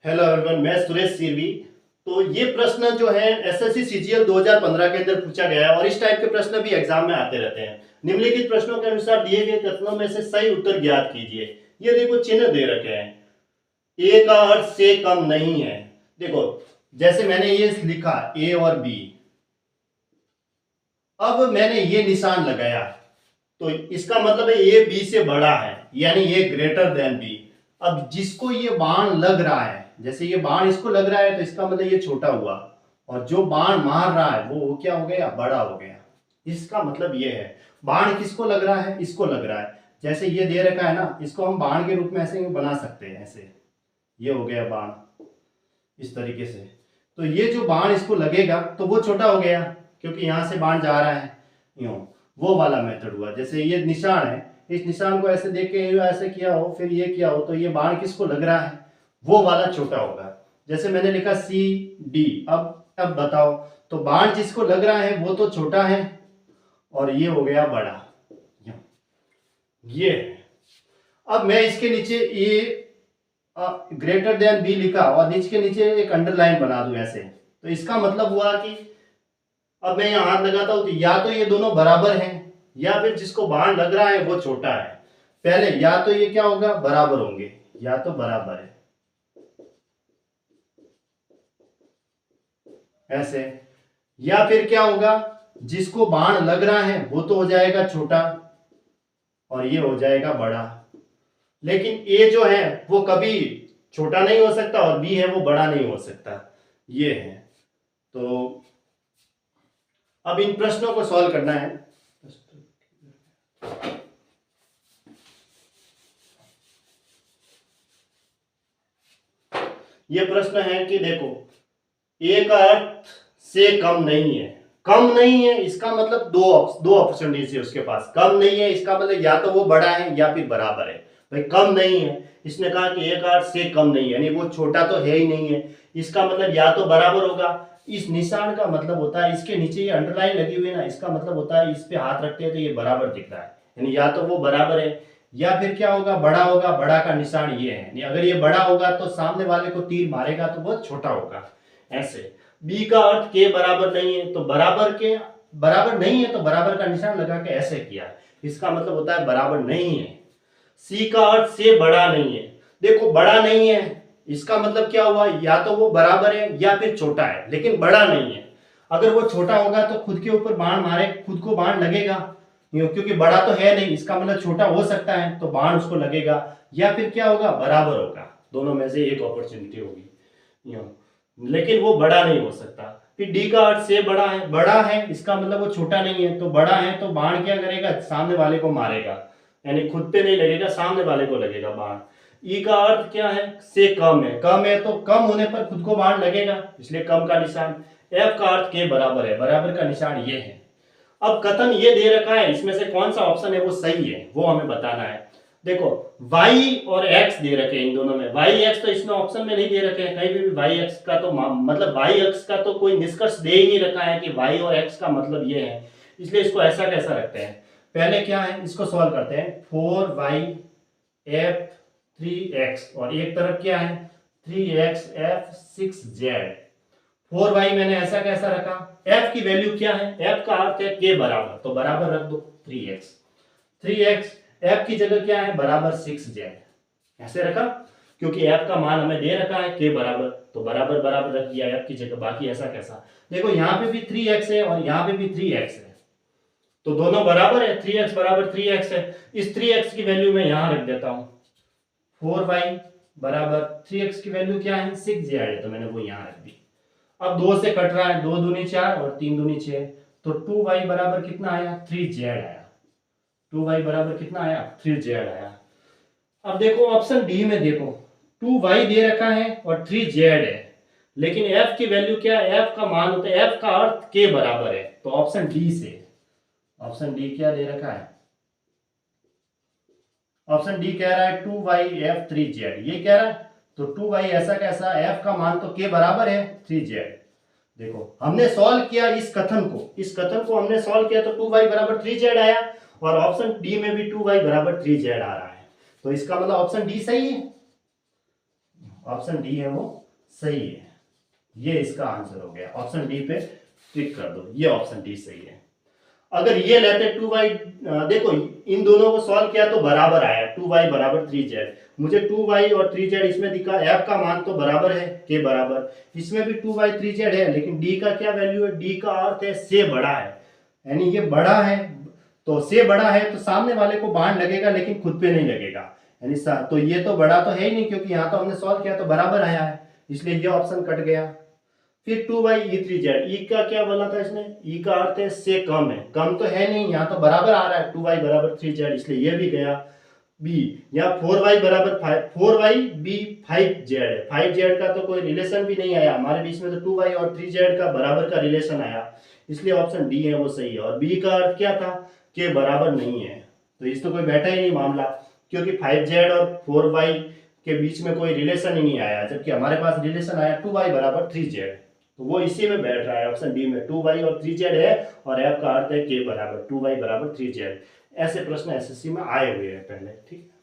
Hello everyone, मैं सुरेश सिरवी। तो ये प्रश्न जो है एसएससी सीजीएल 2015 के अंदर पूछा गया है और इस टाइप के प्रश्न भी एग्जाम में आते रहते हैं। निम्नलिखित प्रश्नों के अनुसार दिए गए कथनों में से सही उत्तर ज्ञात कीजिए। ये देखो चिन्ह दे रखे हैं। ए का अर्थ से कम नहीं है। देखो जैसे मैंने ये लिखा ए और बी, अब मैंने ये निशान लगाया तो इसका मतलब है ए बी से बड़ा है, यानी ये ग्रेटर देन बी। अब जिसको ये बाण लग रहा है, जैसे ये बाण इसको लग रहा है तो इसका मतलब ये छोटा हुआ, और जो बाण मार रहा है वो क्या हो गया, बड़ा हो गया। इसका मतलब ये है बाण किसको लग रहा है, इसको लग रहा है। जैसे ये दे रखा है ना, इसको हम बाण के रूप में ऐसे बना सकते हैं, ऐसे ये हो गया बाण इस तरीके से। तो ये जो बाण इसको लगेगा तो वो छोटा हो गया, क्योंकि यहां से बाण जा रहा है यूं। वो वाला मेथड हुआ। जैसे ये निशान है, इस निशान को ऐसे देख के ऐसे किया हो, फिर ये किया हो, तो ये बाण किसको लग रहा है, वो वाला छोटा होगा। जैसे मैंने लिखा सी डी। अब बताओ, तो बाण जिसको लग रहा है वो तो छोटा है और ये हो गया बड़ा, ये है। अब मैं इसके नीचे ए ग्रेटर देन बी लिखा और नीचे के नीचे एक अंडरलाइन बना दूं ऐसे, तो इसका मतलब हुआ कि अब मैं यहां हाथ लगाता हूं तो या तो ये दोनों बराबर हैं, या फिर जिसको बाण लग रहा है वो छोटा है। पहले या तो ये क्या होगा, बराबर होंगे, या तो बराबर है ऐसे, या फिर क्या होगा, जिसको बाण लग रहा है वो तो हो जाएगा छोटा और ये हो जाएगा बड़ा। लेकिन ए जो है वो कभी छोटा नहीं हो सकता और बी है वो बड़ा नहीं हो सकता, ये है। तो अब इन प्रश्नों को सॉल्व करना है। ये प्रश्न है कि देखो ए का अर्थ से कम नहीं है। कम नहीं है इसका मतलब दो अपॉर्चुनिटीज है उसके पास। कम नहीं है इसका मतलब या तो वो बड़ा है या फिर बराबर है। भाई कम नहीं है, इसने कहा कि ए का अर्थ से कम नहीं है, यानी वो छोटा तो है ही नहीं है। इसका मतलब या तो बराबर होगा। इस निशान का मतलब होता है, इसके नीचे ये अंडरलाइन लगी हुई है ना, इसका मतलब होता है इस पे हाथ रखते हैं तो ये बराबर दिख रहा है, यानी या तो वो बराबर है या फिर क्या होगा, बड़ा होगा। बड़ा का निशान ये है, अगर ये बड़ा होगा तो सामने वाले को तीर मारेगा तो वो छोटा होगा ऐसे। बी का अर्थ के बराबर नहीं है, तो बराबर नहीं है तो बराबर का निशान लगा के ऐसे किया, इसका मतलब होता है बराबर नहीं है। सी का अर्थ से बड़ा नहीं है। देखो बड़ा नहीं है इसका मतलब क्या हुआ, या तो वो बराबर है या फिर छोटा है, लेकिन बड़ा नहीं है। अगर वो छोटा होगा तो खुद के ऊपर बाण मारे, खुद को बाण लगेगा, क्योंकि बड़ा तो है नहीं, इसका मतलब छोटा हो सकता है तो बाण उसको लगेगा। या फिर क्या होगा, बराबर होगा। दोनों में से एक अपॉर्चुनिटी होगी, लेकिन वो बड़ा नहीं हो सकता। फिर डी का अर्थ से बड़ा है इसका मतलब वो छोटा नहीं है, तो बड़ा है तो बाण क्या करेगा, सामने वाले को मारेगा, यानी खुद पे नहीं लगेगा, सामने वाले को लगेगा बाण। ई का अर्थ क्या है, से कम है तो कम होने पर खुद को बाण लगेगा, इसलिए कम का निशान। एफ का अर्थ के बराबर है, बराबर का निशान ये है। अब कथन ये दे रखा है, इसमें से कौन सा ऑप्शन है वो सही है वो हमें बताना है। देखो y और x दे रखे हैं, इन दोनों में y x तो इसमें ऑप्शन में नहीं दे रखे हैं कहीं भी y x का, तो मतलब y x का तो कोई निष्कर्ष दे ही नहीं रखा है कि y और x का मतलब ये है, इसलिए इसको ऐसा कैसा रखते हैं। पहले क्या है, इसको सॉल्व करते हैं। 4y f 3x और एक तरफ क्या है 3x f 6z। 4y मैंने ऐसा कैसा रखा, f की वैल्यू क्या है, f का अर्थ है के बराबर, तो बराबर रख दो 3x f की जगह क्या है, बराबर 6z ऐसे रखा, क्योंकि f का मान हमें दे रखा है के बराबर, तो बराबर बराबर रख दिया f की जगह। बाकी ऐसा कैसा, देखो यहाँ पे भी 3x है और यहाँ पे भी 3x है, तो दोनों बराबर है, 3x बराबर 3x है। इस 3x की वैल्यू मैं यहाँ रख देता हूँ। 4y बराबर 3x की वैल्यू क्या है 6z है, तो मैंने वो यहाँ रख दी। अब 2 से कट रहा है, 2 दूनी 4 और 3 दूनी 6, तो 2y बराबर कितना आया, 3z आया। 2y बराबर कितना आया, 3z आया। अब देखो ऑप्शन डी में देखो 2y दे रखा है और 3z है, लेकिन f की वैल्यू क्या है, f का मान होता है, f का अर्थ के बराबर है, तो ऑप्शन डी से, ऑप्शन डी क्या दे रखा है, ऑप्शन डी कह रहा है 2y f 3z, ये कह रहा है, तो 2y ऐसा कैसा, f का मान तो के बराबर है 3z। देखो हमने सॉल्व किया इस कथन को हमने सॉल्व किया तो 2y बराबर 3z आया, और ऑप्शन डी में भी 2y बराबर 3z आ रहा है, तो इसका मतलब ऑप्शन डी सही है। ऑप्शन डी है वो सही है। ये इसका आंसर हो गया। ऑप्शन डी पे टिक कर दो, ये ऑप्शन डी सही है। अगर ये लेते 2y, देखो इन दोनों को सॉल्व किया तो बराबर आया 2y बराबर 3z। मुझे 2y और 3z इसमें दिखा, f का मान तो बराबर है के बराबर, इसमें भी 2y 3z है, लेकिन d का क्या वैल्यू है, d का अर्थ है से बड़ा है, यानी ये बड़ा है तो से बड़ा है तो सामने वाले को बाण लगेगा लेकिन खुद पे नहीं लगेगा, यानी तो ये तो बड़ा तो है ही नहीं, क्योंकि यहाँ तो हमने सॉल्व किया तो बराबर आया है, इसलिए ये ऑप्शन कट गया। फिर 2y e3z, ई का क्या बोला था इसने, ई का अर्थ है से कम है, कम तो है नहीं, यहाँ तो बराबर आ रहा है 2y बराबर 3z, इसलिए ये भी गया। बी या 4y बराबर 5, 4y b 5z है, 5z का तो कोई रिलेशन भी नहीं आया हमारे बीच में, तो 2y और 3z का बराबर का रिलेशन आया, इसलिए ऑप्शन डी है वो सही है। और बी का अर्थ क्या था कि बराबर नहीं है, तो इस तो कोई बैठा ही नहीं मामला, क्योंकि 5z और 4y के बीच में कोई रिलेशन ही नहीं आया, जबकि हमारे पास रिलेशन आया 2y बराबर 3z, तो वो इसी में बैठ रहा है ऑप्शन डी में, 2y और 3z है और f का अर्थ है के बराबर 2y बराबर 3z। ऐसे प्रश्न एसएससी में आए हुए हैं पहले, ठीक है।